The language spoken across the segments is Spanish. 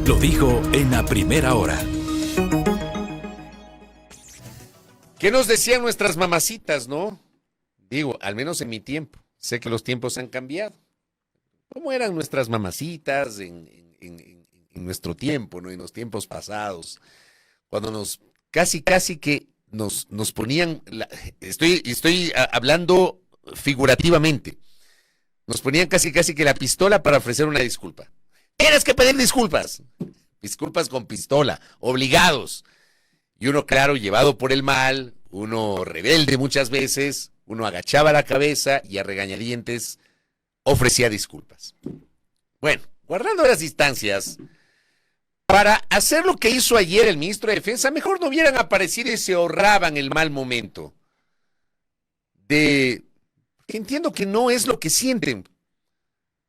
Lo dijo en la primera hora. ¿Qué nos decían nuestras mamacitas, no? Digo, al menos en mi tiempo. Sé que los tiempos han cambiado. ¿Cómo eran nuestras mamacitas en nuestro tiempo, ¿no? En los tiempos pasados? Cuando casi que nos ponían, estoy hablando figurativamente, nos ponían casi que la pistola para ofrecer una disculpa. Tienes que pedir disculpas. Disculpas con pistola, obligados. Y uno, claro, llevado por el mal, uno rebelde muchas veces, uno agachaba la cabeza y a regañadientes ofrecía disculpas. Bueno, guardando las distancias, para hacer lo que hizo ayer el ministro de Defensa, mejor no hubieran aparecido y se ahorraban el mal momento. Que entiendo que no es lo que sienten.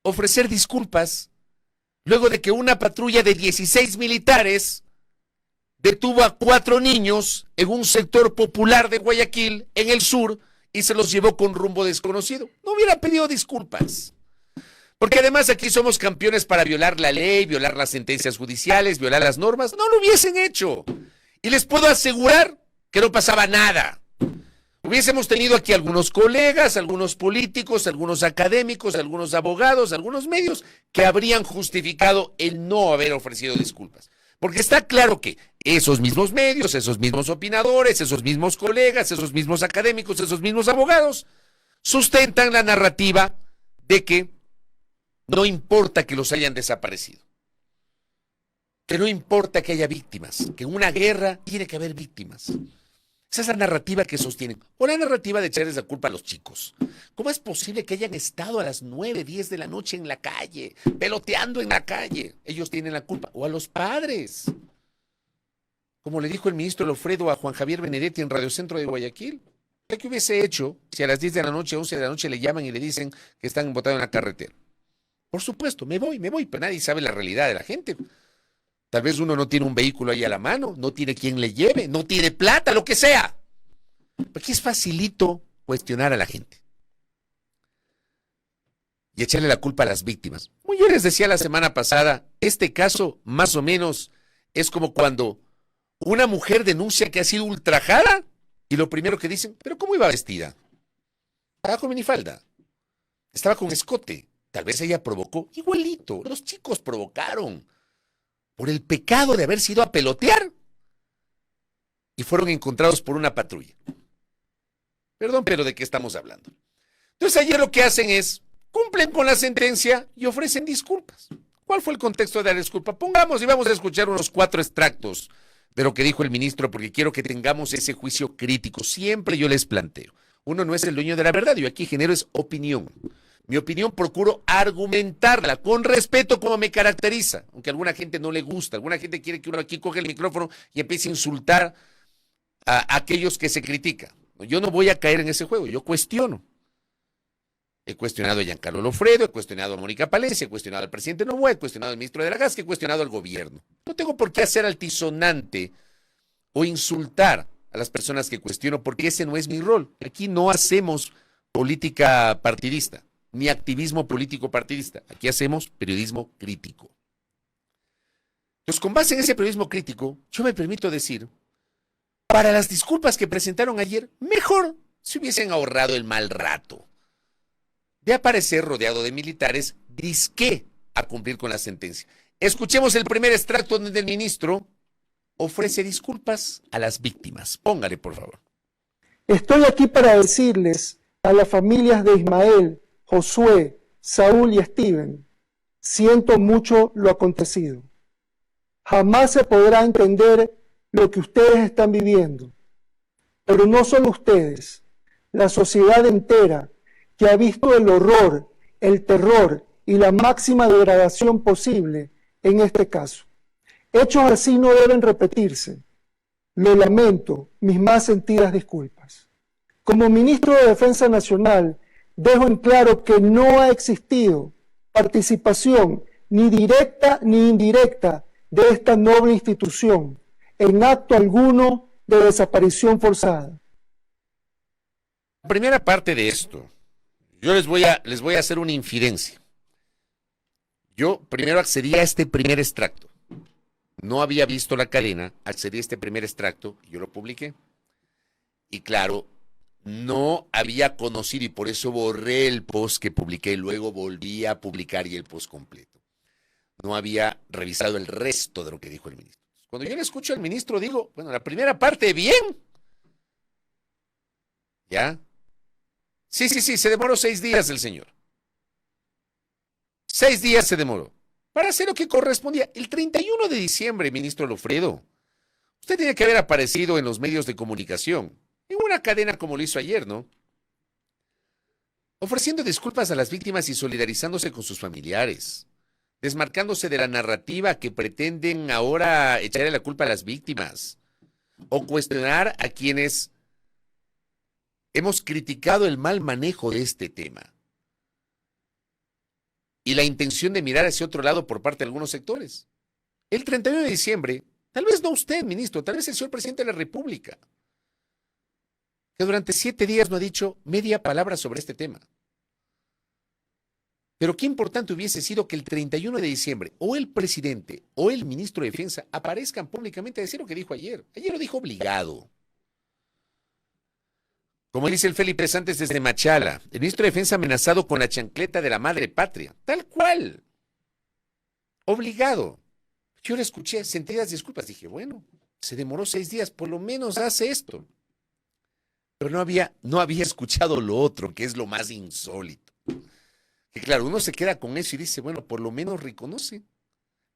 Ofrecer disculpas luego de que una patrulla de 16 militares detuvo a 4 niños en un sector popular de Guayaquil, en el sur, y se los llevó con rumbo desconocido. No hubiera pedido disculpas. Porque además aquí somos campeones para violar la ley, violar las sentencias judiciales, violar las normas. No lo hubiesen hecho. Y les puedo asegurar que no pasaba nada. Hubiésemos tenido aquí algunos colegas, algunos políticos, algunos académicos, algunos abogados, algunos medios que habrían justificado el no haber ofrecido disculpas. Porque está claro que esos mismos medios, esos mismos opinadores, esos mismos colegas, esos mismos académicos, esos mismos abogados, sustentan la narrativa de que no importa que los hayan desaparecido, que no importa que haya víctimas, que en una guerra tiene que haber víctimas. Esa es la narrativa que sostienen. O la narrativa de echarles la culpa a los chicos. ¿Cómo es posible que hayan estado a las 9, 10 de la noche en la calle, peloteando en la calle? Ellos tienen la culpa. O a los padres. Como le dijo el ministro Lofredo a Juan Javier Benedetti en Radio Centro de Guayaquil. ¿Qué hubiese hecho si a las 10 de la noche, 11 de la noche le llaman y le dicen que están botados en la carretera? Por supuesto, me voy, pero nadie sabe la realidad de la gente. Tal vez uno no tiene un vehículo ahí a la mano, no tiene quien le lleve, no tiene plata, lo que sea. Porque es facilito cuestionar a la gente. Y echarle la culpa a las víctimas. Como yo les decía la semana pasada, este caso más o menos es como cuando una mujer denuncia que ha sido ultrajada y lo primero que dicen, ¿pero cómo iba vestida? Estaba con minifalda, estaba con escote. Tal vez ella provocó, igualito, los chicos provocaron. Por el pecado de haber sido a pelotear y fueron encontrados por una patrulla. Perdón, pero ¿de qué estamos hablando? Entonces ayer lo que hacen es, cumplen con la sentencia y ofrecen disculpas. ¿Cuál fue el contexto de la disculpa? Pongamos y vamos a escuchar unos 4 extractos de lo que dijo el ministro, porque quiero que tengamos ese juicio crítico. Siempre yo les planteo, uno no es el dueño de la verdad, yo aquí genero es opinión. Mi opinión procuro argumentarla con respeto como me caracteriza, aunque a alguna gente no le gusta, alguna gente quiere que uno aquí coge el micrófono y empiece a insultar a aquellos que se critican. Yo no voy a caer en ese juego, yo cuestiono. He cuestionado a Giancarlo Lofredo, he cuestionado a Mónica Palencia, he cuestionado al presidente Noboa, he cuestionado al ministro de la Gas, he cuestionado al gobierno. No tengo por qué hacer altisonante o insultar a las personas que cuestiono, porque ese no es mi rol. Aquí no hacemos política partidista, ni activismo político partidista. Aquí hacemos periodismo crítico. Entonces, con base en ese periodismo crítico, yo me permito decir, para las disculpas que presentaron ayer, mejor se hubiesen ahorrado el mal rato de aparecer rodeado de militares, disque a cumplir con la sentencia. Escuchemos el primer extracto donde el ministro ofrece disculpas a las víctimas. Póngale, por favor. Estoy aquí para decirles a las familias de Ismael, Josué, Saúl y Steven, siento mucho lo acontecido. Jamás se podrá entender lo que ustedes están viviendo, pero no solo ustedes, la sociedad entera que ha visto el horror, el terror y la máxima degradación posible en este caso. Hechos así no deben repetirse. Lo lamento, mis más sentidas disculpas. Como ministro de Defensa Nacional, dejo en claro que no ha existido participación ni directa ni indirecta de esta noble institución en acto alguno de desaparición forzada. La primera parte de esto, yo les voy a hacer una infidencia. Yo primero accedí a este primer extracto. no había visto la cadena, accedí a este primer extracto y yo lo publiqué. Y claro, no había conocido y por eso borré el post que publiqué, luego volví a publicar y el post completo. No había revisado el resto de lo que dijo el ministro. Cuando yo le escucho al ministro digo, bueno, la primera parte, bien. ¿Ya? Sí, se demoró 6 días el señor. 6 días se demoró para hacer lo que correspondía. El 31 de diciembre, ministro Lofredo, usted tiene que haber aparecido en los medios de comunicación, en una cadena como lo hizo ayer, ¿no? Ofreciendo disculpas a las víctimas y solidarizándose con sus familiares, desmarcándose de la narrativa que pretenden ahora echarle la culpa a las víctimas o cuestionar a quienes hemos criticado el mal manejo de este tema y la intención de mirar hacia otro lado por parte de algunos sectores. El 31 de diciembre, tal vez no usted, ministro, tal vez el señor presidente de la República, que durante 7 días no ha dicho media palabra sobre este tema. Pero qué importante hubiese sido que el 31 de diciembre o el presidente o el ministro de Defensa aparezcan públicamente a decir lo que dijo ayer. Ayer lo dijo obligado. Como dice el Felipe Santos desde Machala, el ministro de Defensa amenazado con la chancleta de la madre patria. Tal cual. Obligado. Yo le escuché, sentí las disculpas. Dije, bueno, se demoró 6 días, por lo menos hace esto. Pero no había escuchado lo otro, que es lo más insólito. Que claro, uno se queda con eso y dice, bueno, por lo menos reconoce.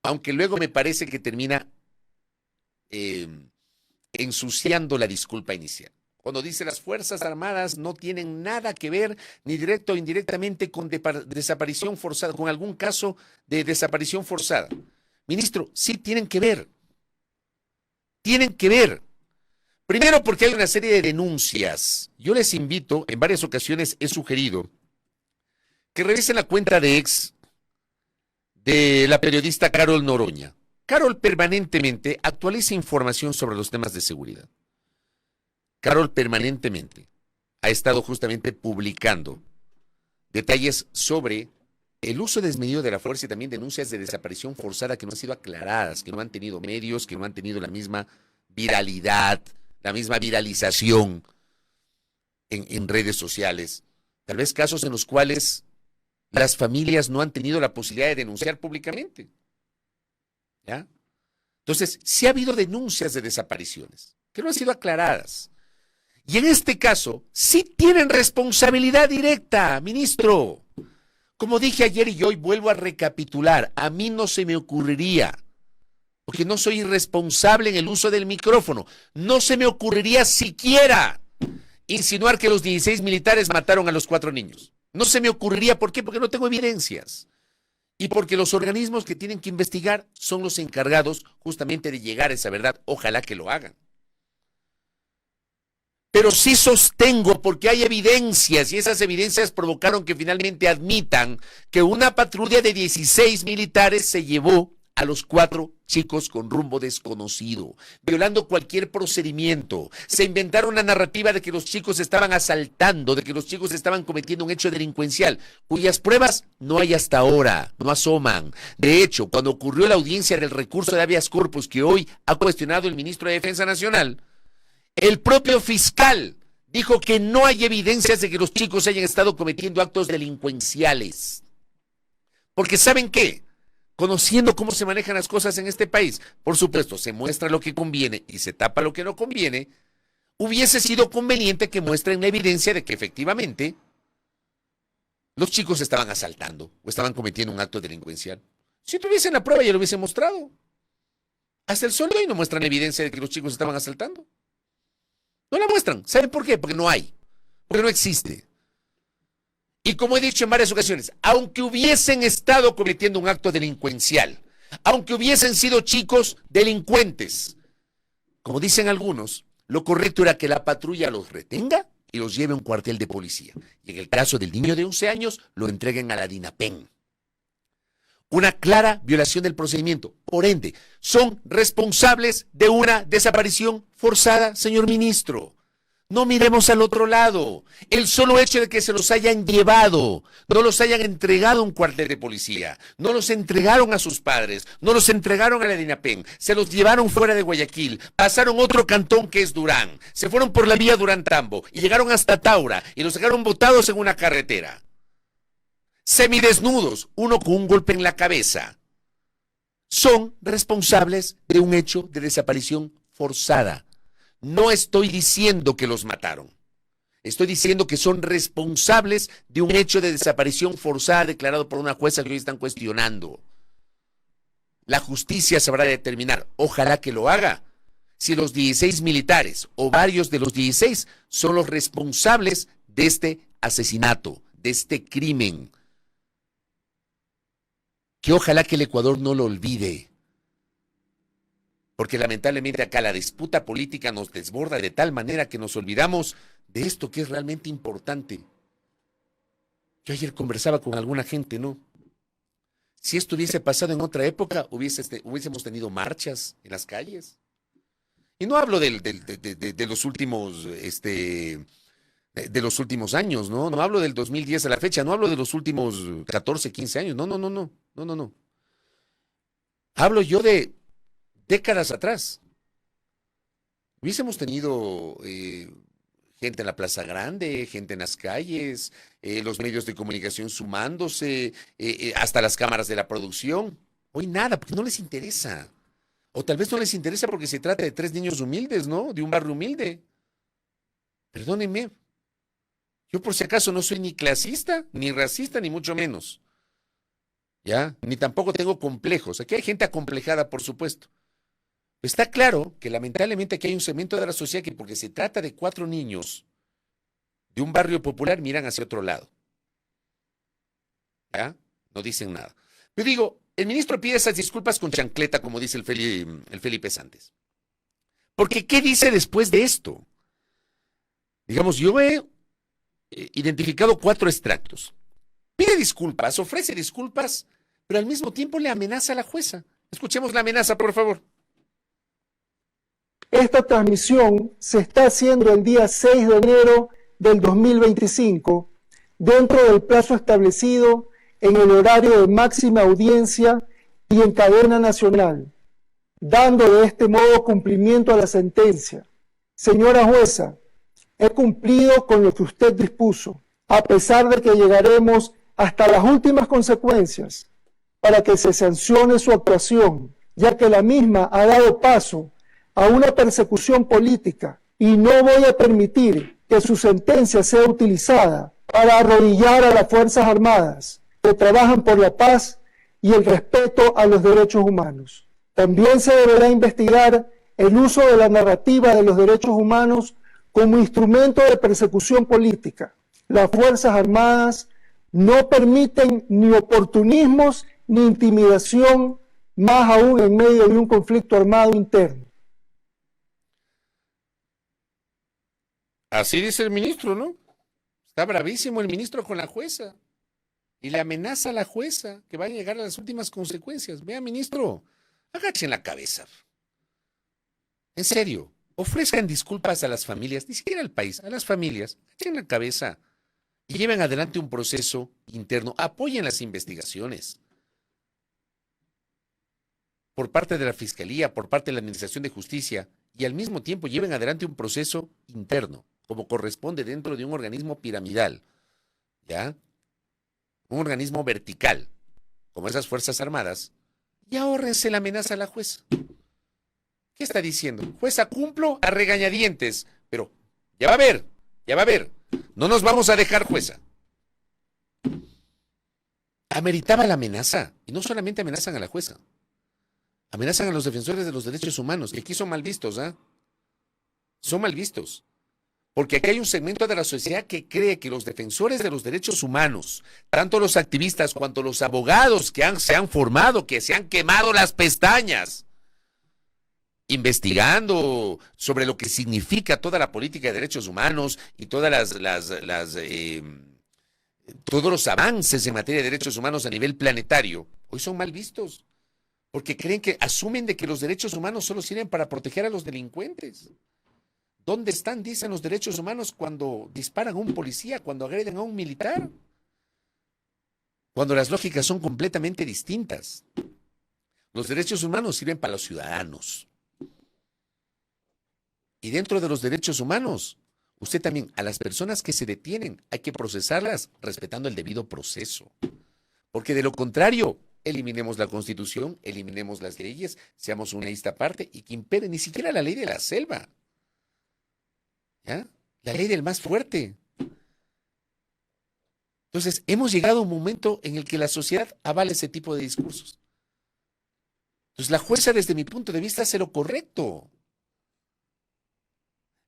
Aunque luego me parece que termina ensuciando la disculpa inicial. Cuando dice las Fuerzas Armadas no tienen nada que ver, ni directo o indirectamente, con desaparición forzada, con algún caso de desaparición forzada. Ministro, sí tienen que ver. Tienen que ver. Primero porque hay una serie de denuncias. Yo les invito, en varias ocasiones he sugerido, que revisen la cuenta de ex de la periodista Carol Noroña. Carol permanentemente actualiza información sobre los temas de seguridad. Carol permanentemente ha estado justamente publicando detalles sobre el uso desmedido de la fuerza y también denuncias de desaparición forzada que no han sido aclaradas, que no han tenido medios, que no han tenido la misma viralidad, la misma viralización en redes sociales. Tal vez casos en los cuales las familias no han tenido la posibilidad de denunciar públicamente. ¿Ya? Entonces, sí ha habido denuncias de desapariciones que no han sido aclaradas. Y en este caso, sí tienen responsabilidad directa, ministro. Como dije ayer y hoy vuelvo a recapitular, a mí no se me ocurriría, porque no soy irresponsable en el uso del micrófono, no se me ocurriría siquiera insinuar que los 16 militares mataron a los 4 niños. No se me ocurriría, ¿por qué? Porque no tengo evidencias. Y porque los organismos que tienen que investigar son los encargados justamente de llegar a esa verdad. Ojalá que lo hagan. Pero sí sostengo porque hay evidencias y esas evidencias provocaron que finalmente admitan que una patrulla de 16 militares se llevó a los 4 chicos con rumbo desconocido, violando cualquier procedimiento. Se inventaron una narrativa de que los chicos estaban asaltando, de que los chicos estaban cometiendo un hecho delincuencial, cuyas pruebas no hay hasta ahora, no asoman. De hecho, cuando ocurrió la audiencia del recurso de habeas corpus que hoy ha cuestionado el ministro de Defensa Nacional, el propio fiscal dijo que no hay evidencias de que los chicos hayan estado cometiendo actos delincuenciales. Porque ¿saben qué? Conociendo cómo se manejan las cosas en este país, por supuesto, se muestra lo que conviene y se tapa lo que no conviene, hubiese sido conveniente que muestren la evidencia de que efectivamente los chicos estaban asaltando o estaban cometiendo un acto delincuencial. Si tuviesen la prueba ya lo hubiesen mostrado. Hasta el sol de hoy no muestran evidencia de que los chicos estaban asaltando. No la muestran. ¿Saben por qué? Porque no hay. Porque no existe. Y como he dicho en varias ocasiones, aunque hubiesen estado cometiendo un acto delincuencial, aunque hubiesen sido chicos delincuentes, como dicen algunos, lo correcto era que la patrulla los retenga y los lleve a un cuartel de policía. Y en el caso del niño de 11 años, lo entreguen a la DINAPEN. Una clara violación del procedimiento. Por ende, son responsables de una desaparición forzada, señor ministro. No miremos al otro lado. El solo hecho de que se los hayan llevado, no los hayan entregado a un cuartel de policía, no los entregaron a sus padres, no los entregaron a la DINAPEN, se los llevaron fuera de Guayaquil, pasaron otro cantón que es Durán, se fueron por la vía Durán-Tambo y llegaron hasta Taura y los dejaron botados en una carretera. Semidesnudos, uno con un golpe en la cabeza. Son responsables de un hecho de desaparición forzada. No estoy diciendo que los mataron. Estoy diciendo que son responsables de un hecho de desaparición forzada declarado por una jueza que hoy están cuestionando. La justicia sabrá determinar, ojalá que lo haga, si los 16 militares o varios de los 16 son los responsables de este asesinato, de este crimen. Que ojalá que el Ecuador no lo olvide. Porque lamentablemente acá la disputa política nos desborda de tal manera que nos olvidamos de esto que es realmente importante. Yo ayer conversaba con alguna gente, ¿no? Si esto hubiese pasado en otra época, hubiésemos tenido marchas en las calles. Y no hablo de los últimos, de los últimos años, ¿no? No hablo del 2010 a la fecha, no hablo de los últimos 14, 15 años, no. Hablo yo de décadas atrás. Hubiésemos tenido gente en la Plaza Grande, gente en las calles, los medios de comunicación sumándose, hasta las cámaras de la producción. Hoy nada, porque no les interesa. O tal vez no les interesa porque se trata de 3 niños humildes, ¿no? De un barrio humilde. Perdónenme. Yo por si acaso no soy ni clasista, ni racista, ni mucho menos. ¿Ya? Ni tampoco tengo complejos. Aquí hay gente acomplejada, por supuesto. Está claro que lamentablemente aquí hay un segmento de la sociedad que porque se trata de 4 niños de un barrio popular miran hacia otro lado. ¿Ya? No dicen nada. Yo digo, el ministro pide esas disculpas con chancleta, como dice el Felipe Santos. Porque ¿qué dice después de esto? Digamos, yo he identificado 4 extractos. Pide disculpas, ofrece disculpas, pero al mismo tiempo le amenaza a la jueza. Escuchemos la amenaza, por favor. Esta transmisión se está haciendo el día 6 de enero del 2025, dentro del plazo establecido en el horario de máxima audiencia y en cadena nacional, dando de este modo cumplimiento a la sentencia. Señora jueza, he cumplido con lo que usted dispuso, a pesar de que llegaremos hasta las últimas consecuencias para que se sancione su actuación, ya que la misma ha dado paso a una persecución política y no voy a permitir que su sentencia sea utilizada para arrodillar a las Fuerzas Armadas que trabajan por la paz y el respeto a los derechos humanos. También se deberá investigar el uso de la narrativa de los derechos humanos como instrumento de persecución política. Las Fuerzas Armadas no permiten ni oportunismos ni intimidación, más aún en medio de un conflicto armado interno. Así dice el ministro, ¿no? Está bravísimo el ministro con la jueza. Y le amenaza a la jueza que va a llegar a las últimas consecuencias. Vea, ministro, agachen la cabeza. En serio, ofrezcan disculpas a las familias, ni siquiera al país, a las familias. Agachen la cabeza y lleven adelante un proceso interno. Apoyen las investigaciones. Por parte de la Fiscalía, por parte de la Administración de Justicia, y al mismo tiempo lleven adelante un proceso interno, como corresponde dentro de un organismo piramidal, ¿ya? Un organismo vertical, como esas Fuerzas Armadas, y ahórrense la amenaza a la jueza. ¿Qué está diciendo? Jueza, cumplo a regañadientes, pero ya va a ver, no nos vamos a dejar, jueza. Ameritaba la amenaza, y no solamente amenazan a la jueza, amenazan a los defensores de los derechos humanos, que aquí son mal vistos, ¿ah? Son mal vistos. Porque aquí hay un segmento de la sociedad que cree que los defensores de los derechos humanos, tanto los activistas cuanto los abogados que se han formado, que se han quemado las pestañas, investigando sobre lo que significa toda la política de derechos humanos y todas todos los avances en materia de derechos humanos a nivel planetario, hoy son mal vistos. Porque asumen de que los derechos humanos solo sirven para proteger a los delincuentes. ¿Dónde están, dicen, los derechos humanos cuando disparan a un policía, cuando agreden a un militar? Cuando las lógicas son completamente distintas. Los derechos humanos sirven para los ciudadanos. Y dentro de los derechos humanos, usted también, a las personas que se detienen, hay que procesarlas respetando el debido proceso. Porque de lo contrario, eliminemos la Constitución, eliminemos las leyes, seamos una lista aparte y que impere ni siquiera la ley de la selva. ¿Ya? La ley del más fuerte. Entonces, hemos llegado a un momento en el que la sociedad avala ese tipo de discursos. Entonces, la jueza, desde mi punto de vista, hace lo correcto.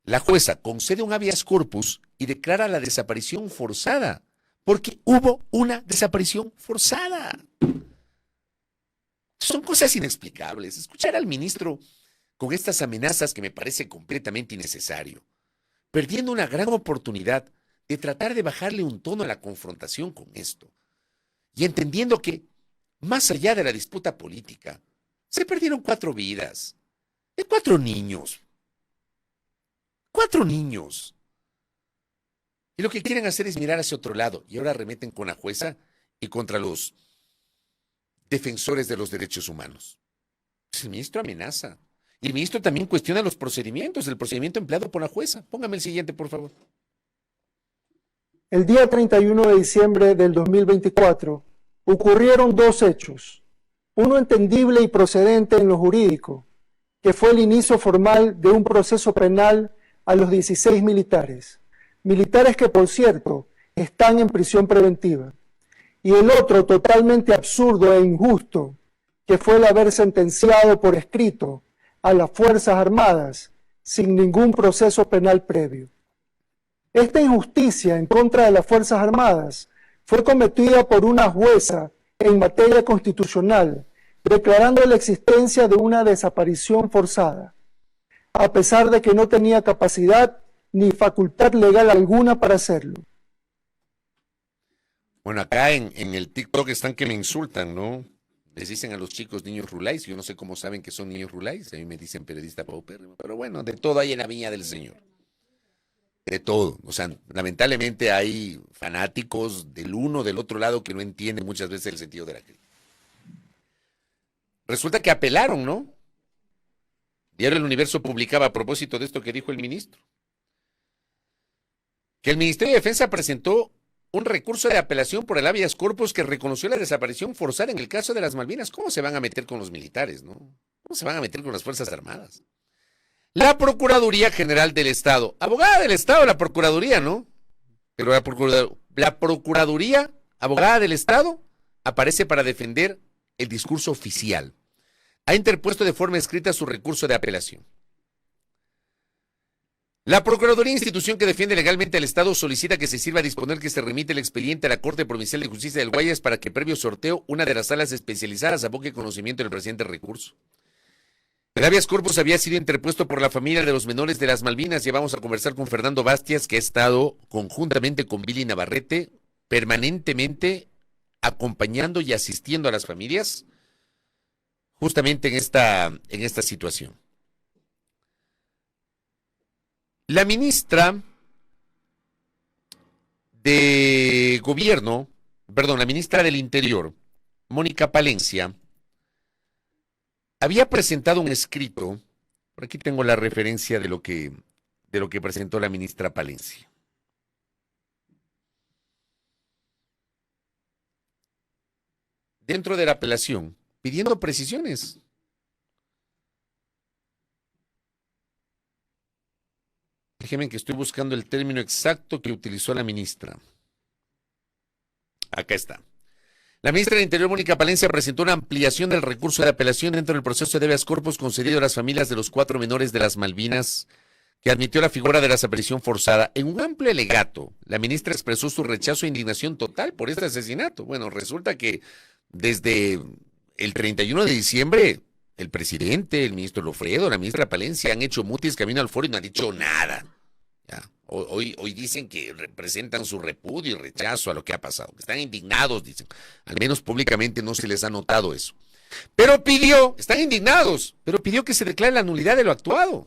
La jueza concede un habeas corpus y declara la desaparición forzada, porque hubo una desaparición forzada. Son cosas inexplicables. Escuchar al ministro con estas amenazas que me parece completamente innecesario, perdiendo una gran oportunidad de tratar de bajarle un tono a la confrontación con esto, y entendiendo que, más allá de la disputa política, se perdieron 4 vidas, de 4 niños. 4 niños. Y lo que quieren hacer es mirar hacia otro lado, y ahora remeten con la jueza y contra los defensores de los derechos humanos. Pues el ministro amenaza. Y el ministro también cuestiona los procedimientos, el procedimiento empleado por la jueza. Póngame el siguiente, por favor. El día 31 de diciembre del 2024 ocurrieron 2 hechos. Uno entendible y procedente en lo jurídico, que fue el inicio formal de un proceso penal a los 16 militares. Militares que, por cierto, están en prisión preventiva. Y el otro, totalmente absurdo e injusto, que fue el haber sentenciado por escrito a las Fuerzas Armadas sin ningún proceso penal previo. Esta injusticia en contra de las Fuerzas Armadas fue cometida por una jueza en materia constitucional, declarando la existencia de una desaparición forzada, a pesar de que no tenía capacidad ni facultad legal alguna para hacerlo. Bueno, acá en el TikTok están que me insultan, ¿no? Les dicen a los chicos niños rulais. Yo no sé cómo saben que son niños rulais. A mí me dicen periodista paupérrimo. Pero bueno, de todo hay en la viña del Señor. De todo. O sea, lamentablemente hay fanáticos del uno, del otro lado, que no entienden muchas veces el sentido de la crítica. Resulta que apelaron, ¿no? Diario El Universo publicaba a propósito de esto que dijo el ministro, que el Ministerio de Defensa presentó un recurso de apelación por el habeas corpus que reconoció la desaparición forzada en el caso de las Malvinas. ¿Cómo se van a meter con los militares, no? ¿Cómo se van a meter con las Fuerzas Armadas? La Procuraduría General del Estado, abogada del Estado, la Procuraduría, ¿no? Pero la Procuraduría, abogada del Estado, aparece para defender el discurso oficial. Ha interpuesto de forma escrita su recurso de apelación. La Procuraduría, institución que defiende legalmente al Estado, solicita que se sirva a disponer que se remite el expediente a la Corte Provincial de Justicia del Guayas para que, previo sorteo, una de las salas especializadas aboque conocimiento del presente recurso. El habeas corpus había sido interpuesto por la familia de los menores de las Malvinas. Ya vamos a conversar con Fernando Bastias, que ha estado conjuntamente con Billy Navarrete permanentemente acompañando y asistiendo a las familias justamente en esta situación. La ministra de Gobierno, la ministra del Interior, Mónica Palencia, había presentado un escrito. Por aquí tengo la referencia de lo que presentó la ministra Palencia. Dentro de la apelación, pidiendo precisiones. Déjenme que estoy buscando el término exacto que utilizó la ministra. Acá está. La ministra del Interior, Mónica Palencia, presentó una ampliación del recurso de apelación dentro del proceso de habeas corpus concedido a las familias de los 4 menores de las Malvinas, que admitió la figura de la desaparición forzada. En un amplio alegato, la ministra expresó su rechazo e indignación total por este asesinato. Bueno, resulta que desde el 31 de diciembre, el presidente, el ministro Lofredo, la ministra Palencia han hecho mutis camino al foro y no han dicho nada. Ya. Hoy dicen que representan su repudio y rechazo a lo que ha pasado. Están indignados, dicen. Al menos públicamente no se les ha notado eso. Pero están indignados, pero pidió que se declare la nulidad de lo actuado.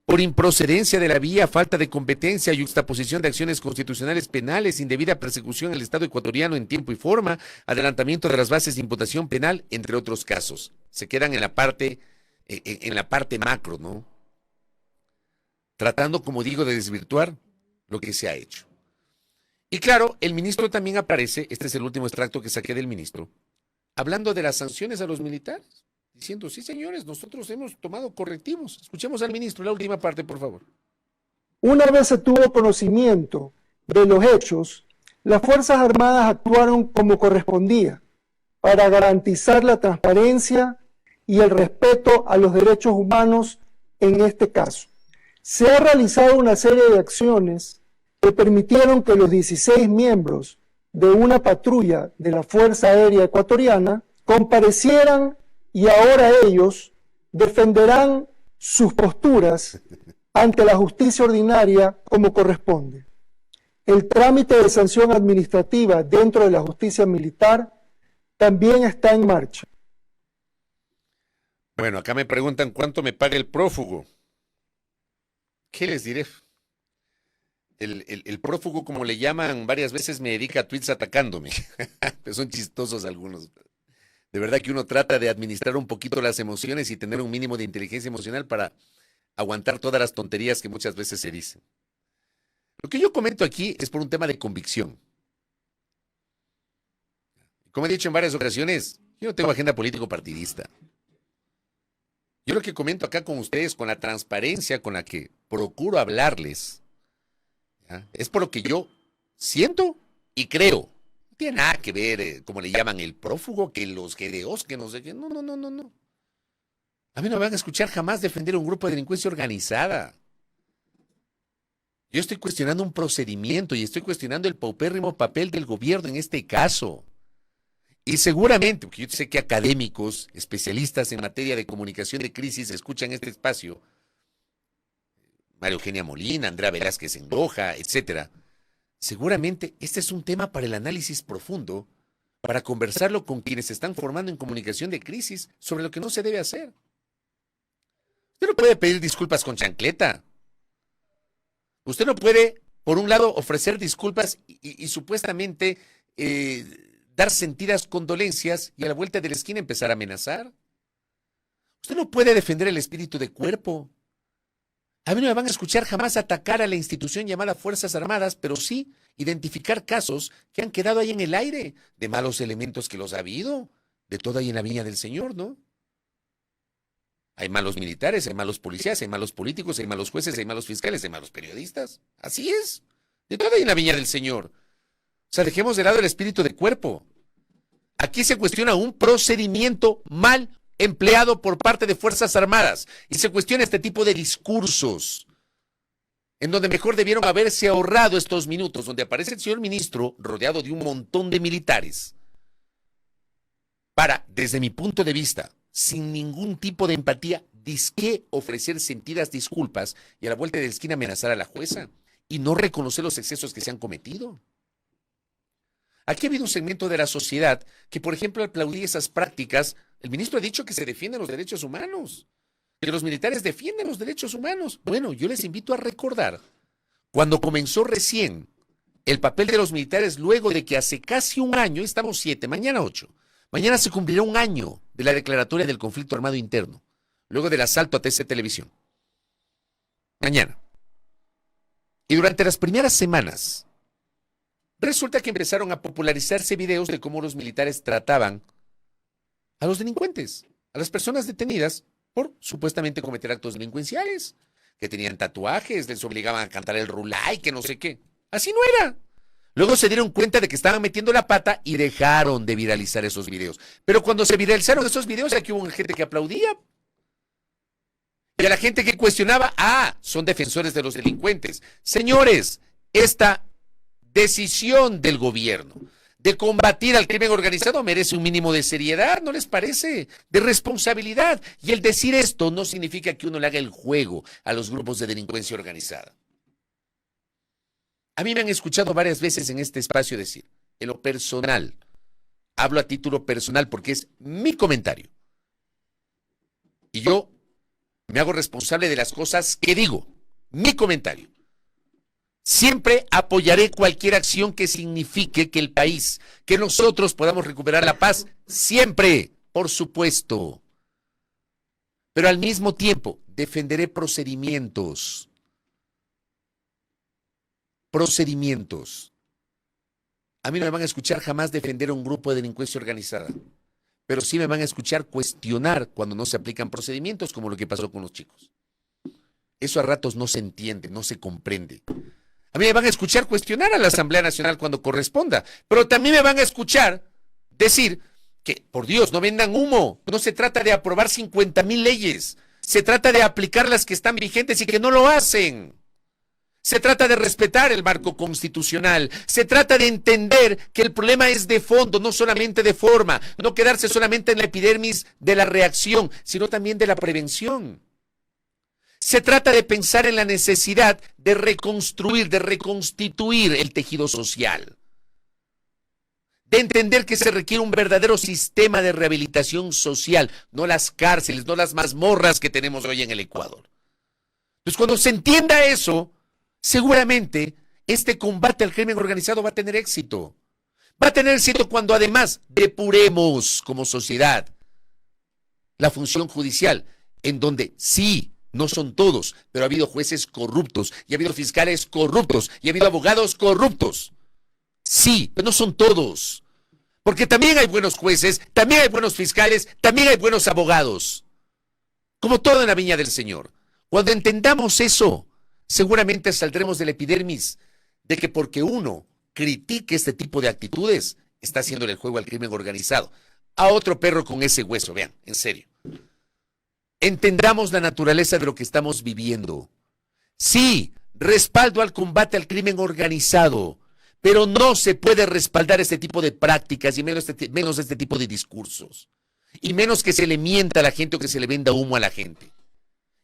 por improcedencia de la vía, falta de competencia, yuxtaposición de acciones constitucionales penales, indebida persecución al Estado ecuatoriano en tiempo y forma, adelantamiento de las bases de imputación penal, entre otros casos. Se quedan en la parte macro, ¿no? Tratando, como digo, de desvirtuar lo que se ha hecho. Y claro, el ministro también aparece, este es el último extracto que saqué del ministro, hablando de las sanciones a los militares, diciendo, sí señores, nosotros hemos tomado correctivos. Escuchemos al ministro, la última parte, por favor. Una vez se tuvo conocimiento de los hechos, las Fuerzas Armadas actuaron como correspondía para garantizar la transparencia y el respeto a los derechos humanos en este caso. Se ha realizado una serie de acciones que permitieron que los 16 miembros de una patrulla de la Fuerza Aérea Ecuatoriana comparecieran y ahora ellos defenderán sus posturas ante la justicia ordinaria como corresponde. El trámite de sanción administrativa dentro de la justicia militar también está en marcha. Bueno, acá me preguntan cuánto me paga el prófugo. ¿Qué les diré? El prófugo, como le llaman, varias veces me dedica a tweets atacándome. Pero son chistosos algunos. De verdad que uno trata de administrar un poquito las emociones y tener un mínimo de inteligencia emocional para aguantar todas las tonterías que muchas veces se dicen. Lo que yo comento aquí es por un tema de convicción. Como he dicho en varias ocasiones, yo no tengo agenda político-partidista. Yo lo que comento acá con ustedes, con la transparencia con la que procuro hablarles, ¿ya? Es por lo que yo siento y creo. No tiene nada que ver, como le llaman, el prófugo, que los GDOs, que no sé qué. No. A mí no me van a escuchar jamás defender un grupo de delincuencia organizada. Yo estoy cuestionando un procedimiento y estoy cuestionando el paupérrimo papel del gobierno en este caso. Y seguramente, porque yo sé que académicos, especialistas en materia de comunicación de crisis escuchan este espacio, María Eugenia Molina, Andrea Velázquez en Loja, etcétera. Seguramente este es un tema para el análisis profundo, para conversarlo con quienes se están formando en comunicación de crisis sobre lo que no se debe hacer. Usted no puede pedir disculpas con chancleta. Usted no puede, por un lado, ofrecer disculpas y supuestamente dar sentidas condolencias y a la vuelta de la esquina empezar a amenazar. Usted no puede defender el espíritu de cuerpo. A mí no me van a escuchar jamás atacar a la institución llamada Fuerzas Armadas, pero sí identificar casos que han quedado ahí en el aire, de malos elementos que los ha habido, de todo ahí en la viña del Señor, ¿no? Hay malos militares, hay malos policías, hay malos políticos, hay malos jueces, hay malos fiscales, hay malos periodistas. Así es, de todo ahí en la viña del Señor. O sea, dejemos de lado el espíritu de cuerpo. Aquí se cuestiona un procedimiento mal empleado por parte de Fuerzas Armadas y se cuestiona este tipo de discursos en donde mejor debieron haberse ahorrado estos minutos, donde aparece el señor ministro rodeado de un montón de militares para, desde mi punto de vista, sin ningún tipo de empatía, disque ofrecer sentidas disculpas y a la vuelta de la esquina amenazar a la jueza y no reconocer los excesos que se han cometido. Aquí ha habido un segmento de la sociedad que, por ejemplo, aplaudía esas prácticas. El ministro ha dicho que se defienden los derechos humanos, que los militares defienden los derechos humanos. Bueno, yo les invito a recordar cuando comenzó recién el papel de los militares luego de que hace casi un año, estamos 7, mañana 8, mañana se cumplirá un año de la declaratoria del conflicto armado interno, luego del asalto a TC Televisión. Mañana. Y durante las primeras semanas, resulta que empezaron a popularizarse videos de cómo los militares trataban a los delincuentes, a las personas detenidas por supuestamente cometer actos delincuenciales, que tenían tatuajes, les obligaban a cantar el rulay, que no sé qué. Así no era. Luego se dieron cuenta de que estaban metiendo la pata y dejaron de viralizar esos videos. Pero cuando se viralizaron esos videos, aquí hubo gente que aplaudía. Y a la gente que cuestionaba, son defensores de los delincuentes. Señores, esta decisión del gobierno de combatir al crimen organizado merece un mínimo de seriedad, ¿no les parece? De responsabilidad. Y el decir esto no significa que uno le haga el juego a los grupos de delincuencia organizada. A mí me han escuchado varias veces en este espacio decir, en lo personal, hablo a título personal porque es mi comentario. Y yo me hago responsable de las cosas que digo. Mi comentario. Siempre apoyaré cualquier acción que signifique que el país, que nosotros podamos recuperar la paz. Siempre, por supuesto. Pero al mismo tiempo, defenderé procedimientos. Procedimientos. A mí no me van a escuchar jamás defender a un grupo de delincuencia organizada, pero sí me van a escuchar cuestionar cuando no se aplican procedimientos, como lo que pasó con los chicos. Eso a ratos no se entiende, no se comprende. A mí me van a escuchar cuestionar a la Asamblea Nacional cuando corresponda, pero también me van a escuchar decir que, por Dios, no vendan humo. No se trata de aprobar 50,000 leyes, se trata de aplicar las que están vigentes y que no lo hacen. Se trata de respetar el marco constitucional, se trata de entender que el problema es de fondo, no solamente de forma, no quedarse solamente en la epidermis de la reacción, sino también de la prevención. Se trata de pensar en la necesidad de reconstruir, de reconstituir el tejido social, de entender que se requiere un verdadero sistema de rehabilitación social, no las cárceles, no las mazmorras que tenemos hoy en el Ecuador. Entonces, cuando se entienda eso, seguramente este combate al crimen organizado va a tener éxito. Va a tener éxito cuando además depuremos como sociedad la función judicial, en donde sí, no son todos, pero ha habido jueces corruptos, y ha habido fiscales corruptos, y ha habido abogados corruptos. Sí, pero no son todos. Porque también hay buenos jueces, también hay buenos fiscales, también hay buenos abogados. Como todo en la viña del Señor. Cuando entendamos eso, seguramente saldremos de la epidermis de que porque uno critique este tipo de actitudes, está haciéndole el juego al crimen organizado. A otro perro con ese hueso, vean, en serio. Entendamos la naturaleza de lo que estamos viviendo. Sí, respaldo al combate al crimen organizado, pero no se puede respaldar este tipo de prácticas y menos este tipo de discursos. Y menos que se le mienta a la gente o que se le venda humo a la gente.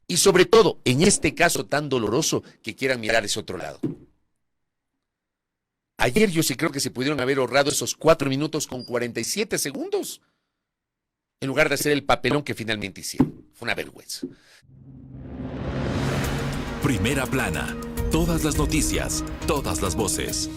Y sobre todo, en este caso tan doloroso, que quieran mirar ese otro lado. Ayer yo sí creo que se pudieron haber ahorrado esos 4 minutos con 47 segundos, en lugar de hacer el papelón que finalmente hicieron. Fue una vergüenza. Primera plana. Todas las noticias, todas las voces.